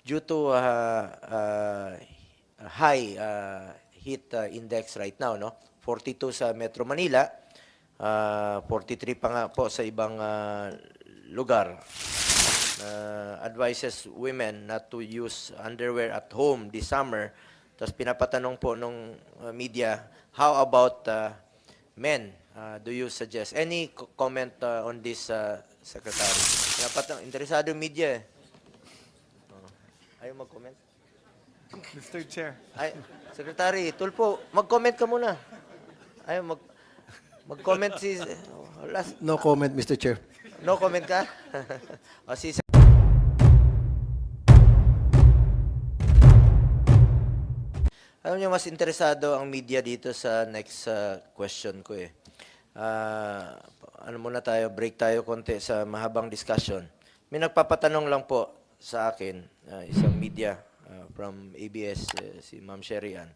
due to high heat index right now, no? 42 sa Metro Manila, 43 pa nga po sa ibang lugar. Advises women not to use underwear at home this summer. Tapos pinapatanong po nung media, how about men? Do you suggest? Any comment on this, Secretary? Interesado yung media eh. Ayaw mag-comment? Mr. Chair. Ay, Secretary, Tulfo, mag-comment ka muna. Ayaw mag-comment si... last, No comment, Mr. Chair. no comment ka? O si Alam niyo, mas interesado ang media dito sa next question ko eh. Ano muna tayo, break tayo konti sa mahabang discussion. May nagpapatanong lang po sa akin, isang media from ABS, si Ma'am Sherian,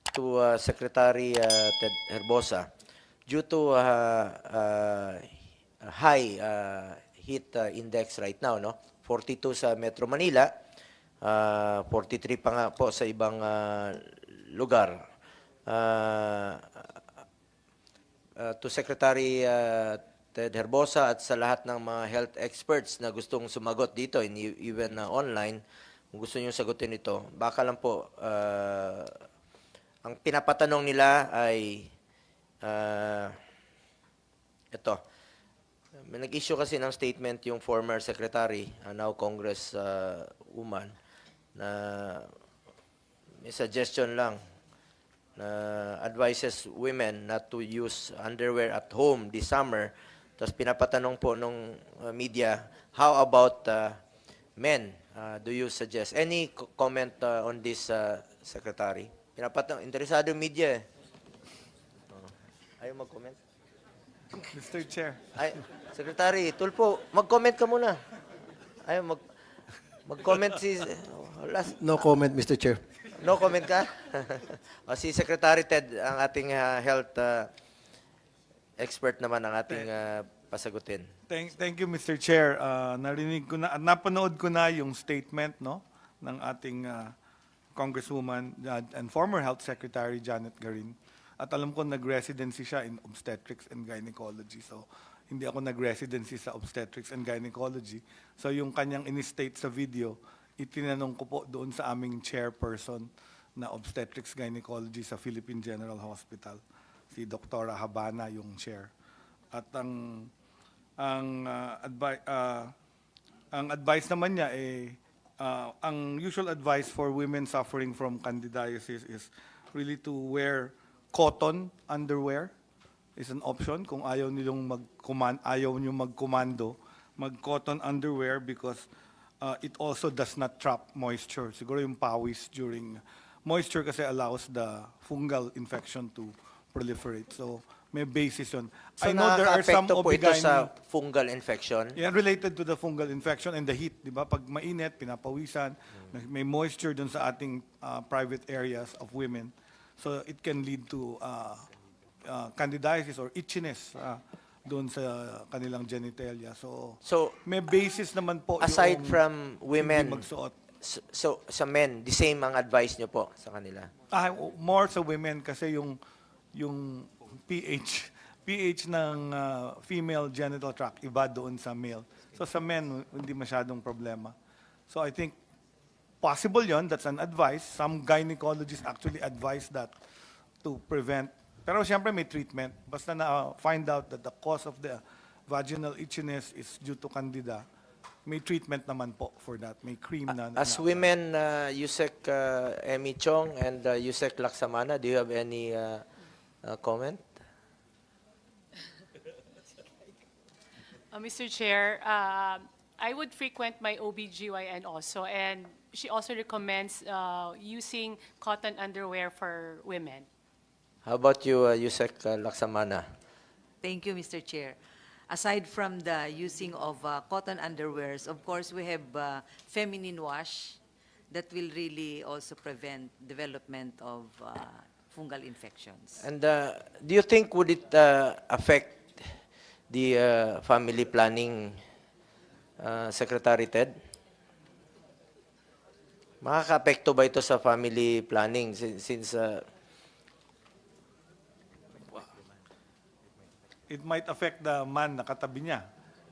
to Secretary Ted Herbosa, due to high heat index right now, no? 42 sa Metro Manila, 43 pa nga po sa ibang lugar. To Secretary Ted Herbosa at sa lahat ng mga health experts na gustong sumagot dito, even online, kung gusto niyo sagutin ito, baka lang po, ang pinapatanong nila ay ito. May nag-issue kasi ng statement yung former secretary, now Congress woman, na may suggestion lang na advises women not to use underwear at home this summer. Tapos pinapatanong po nung media, how about men? Do you suggest? Any comment on this, Secretary? Interesado yung media eh. Ayaw mag-comment? Mr. Chair. Ay, Secretary, Tulfo, mag-comment ka muna. Ayaw mag-comment si... last, No comment, Mr. Chair. no comment ka? O si Secretary Ted, ang ating health expert naman ang ating pasagutin. Thank you, Mr. Chair. Narinig ko na, at napanood ko na yung statement no, ng ating Congresswoman and former Health Secretary Janet Garin. At alam ko nag-residency siya in obstetrics and gynecology. So, hindi ako nag-residency sa obstetrics and gynecology. So, yung kanyang in-state sa video, itinanong ko po doon sa aming chairperson na obstetrics gynecology sa Philippine General Hospital. Si Dr. Habana yung chair. At ang advice naman niya ang usual advice for women suffering from candidiasis is really to wear cotton underwear is an option kung ayaw niyo magkomando, mag-cotton underwear because it also does not trap moisture. Siguro yung pawis during moisture kasi allows the fungal infection to proliferate. So may basis yun. So, I know there are some nakaka-apekto po ito sa OB-GYN fungal infection? yeah, related to the fungal infection and the heat, di ba? Pag mainit, pinapawisan, may moisture dun sa ating private areas of women. So it can lead to candidiasis or itchiness doon sa kanilang genitalia. So may basis naman po Aside yung from hindi women, magsuot. so sa men, the same ang advice nyo po sa kanila? More sa women kasi yung pH ng female genital tract iba doon sa male. So sa men, hindi masyadong problema. So I think possible yon, that's an advice. Some gynecologists actually advise that to prevent. Pero siyempre may treatment. Basta na find out that the cause of the vaginal itchiness is due to candida, may treatment naman po for that. May cream na. As women, Yusek Emmy Chong and Yusek Laksamana, do you have any comment? Mr. Chair, I would frequent my OB/GYN also, and she also recommends using cotton underwear for women. How about you, Yusek Laksamana? Thank you, Mr. Chair. Aside from the using of cotton underwears, of course, we have feminine wash that will really also prevent development of fungal infections. And do you think would it affect the family planning, Secretary Ted? Makaka-apekto ba ito sa family planning since It might affect the man na katabi niya.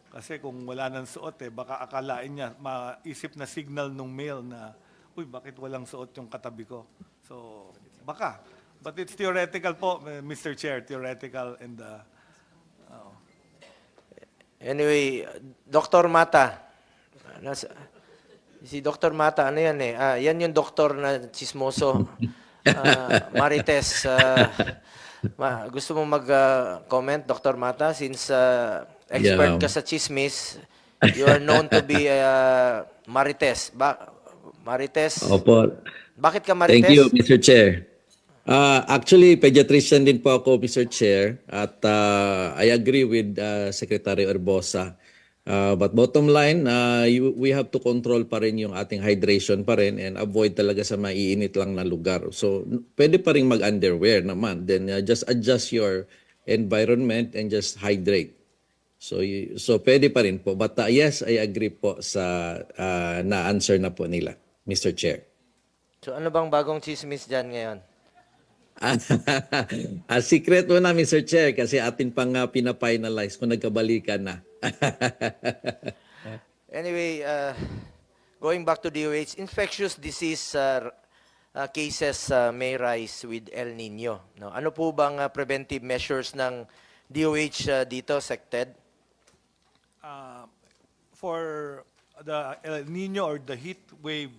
Kasi kung wala nang suot, baka akalain niya, maisip na signal nung male na, uy, bakit walang suot yung katabi ko? So, baka. But it's theoretical po, Mr. Chair, theoretical and anyway, Dr. Mata. Si Dr. Mata, ano yan eh? Yan yung doktor na chismoso. Marites. Gusto mo mag-comment, Dr. Mata? Since expert Yeah. ka sa chismis, you are known to be Marites. Marites? Opo. Bakit ka Marites? Thank you, Mr. Chair. Actually, pediatrician din po ako, Mr. Chair, at I agree with Secretary Orbosa. But bottom line, we have to control pa rin yung ating hydration pa rin and avoid talaga sa maiinit lang na lugar. So, pwede pa rin mag-underwear naman. Then just adjust your environment and just hydrate. So pwede pa rin po. But yes, I agree po sa na-answer na po nila, Mr. Chair. So ano bang bagong chismis dyan ngayon? Secret mo na, Mr. Chair, kasi atin pang pina-finalize kung nagkabalikan na. Anyway, going back to DOH, infectious disease cases may rise with El Nino. No? Ano po bang preventive measures ng DOH dito, SecTed? for the El Nino or the heat wave,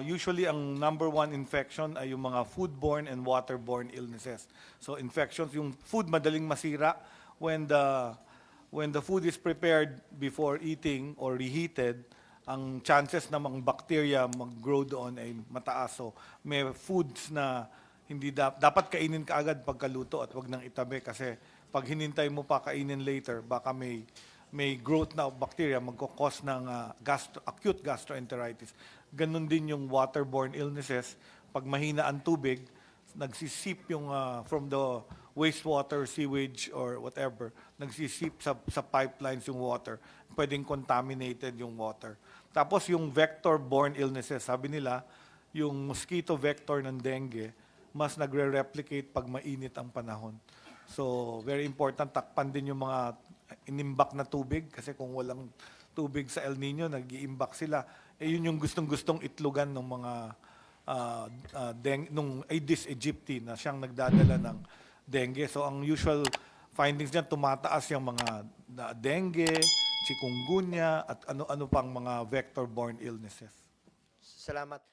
usually ang number one infection ay yung mga foodborne and waterborne illnesses. So infections, yung food madaling masira when the food is prepared before eating or reheated, ang chances na mga bacteria mag-grow doon ay mataas. So may foods na hindi dapat kainin kaagad pagkaluto at wag nang itabi kasi pag hinintay mo pa kainin later, baka may growth na bacteria magkakos ng acute gastroenteritis. Ganun din yung waterborne illnesses. Pag mahina ang tubig, nagsisip yung from the wastewater, sewage, or whatever, nagsisip sa pipelines yung water. Pwedeng contaminated yung water. Tapos yung vector-borne illnesses, sabi nila, yung mosquito vector ng dengue, mas nagre-replicate pag mainit ang panahon. So, very important, takpan din yung mga inimbak na tubig kasi kung walang tubig sa El Nino, nag-iimbak sila. Yun yung gustong-gustong itlogan ng mga nung Aedes aegypti na siyang nagdadala ng dengue. So, ang usual findings niyan, tumataas yung mga dengue, chikungunya, at ano-ano pang mga vector-borne illnesses. Salamat.